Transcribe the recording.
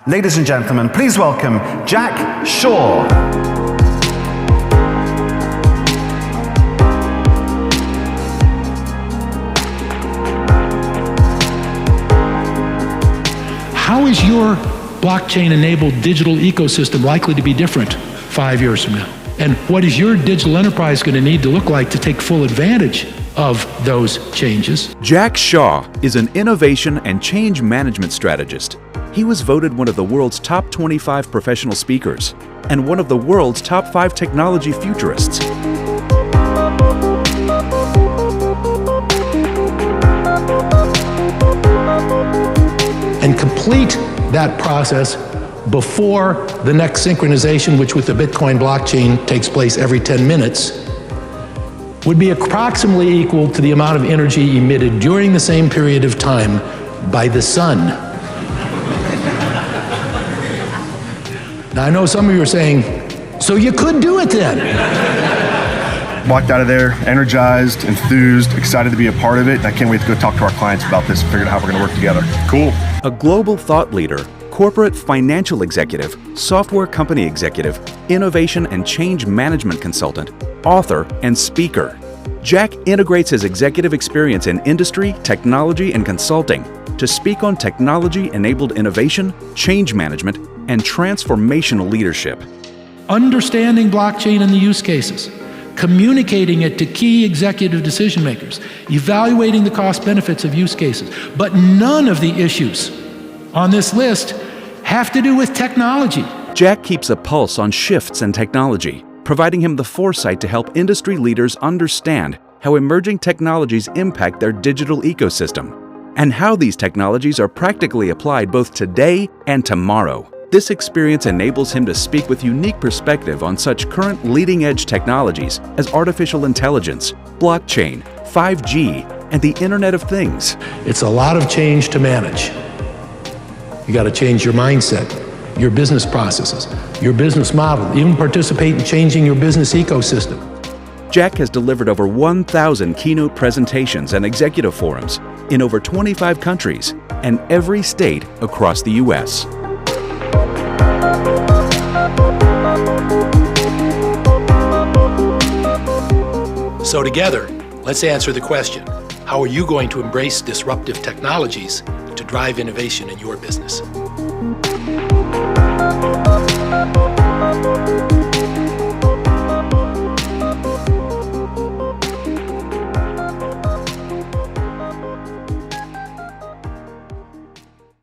Ladies and gentlemen, please welcome Jack Shaw. How is your blockchain-enabled digital ecosystem likely to be different 5 years from now? And what is your digital enterprise going to need to look like to take full advantage of those changes? Jack Shaw is an innovation and change management strategist. He was voted one of the world's top 25 professional speakers and one of the world's top 5 technology futurists. And complete that process before the next synchronization, which with the Bitcoin blockchain takes place every 10 minutes, would be approximately equal to the amount of energy emitted during the same period of time by the sun. Now I know some of you are saying, so you could do it then. Walked out of there energized, enthused, excited to be a part of it. And I can't wait to go talk to our clients about this and figure out how we're going to work together. Cool. A global thought leader, corporate financial executive, software company executive, innovation and change management consultant, author, and speaker. Jack integrates his executive experience in industry, technology, and consulting to speak on technology-enabled innovation, change management, and transformational leadership. Understanding blockchain and the use cases, communicating it to key executive decision makers, evaluating the cost benefits of use cases. But none of the issues on this list have to do with technology. Jack keeps a pulse on shifts in technology, providing him the foresight to help industry leaders understand how emerging technologies impact their digital ecosystem and how these technologies are practically applied both today and tomorrow. This experience enables him to speak with unique perspective on such current leading-edge technologies as artificial intelligence, blockchain, 5G, and the Internet of Things. It's a lot of change to manage. You got to change your mindset, your business processes, your business model, even participate in changing your business ecosystem. Jack has delivered over 1,000 keynote presentations and executive forums in over 25 countries and every state across the U.S. So together, let's answer the question, how are you going to embrace disruptive technologies to drive innovation in your business?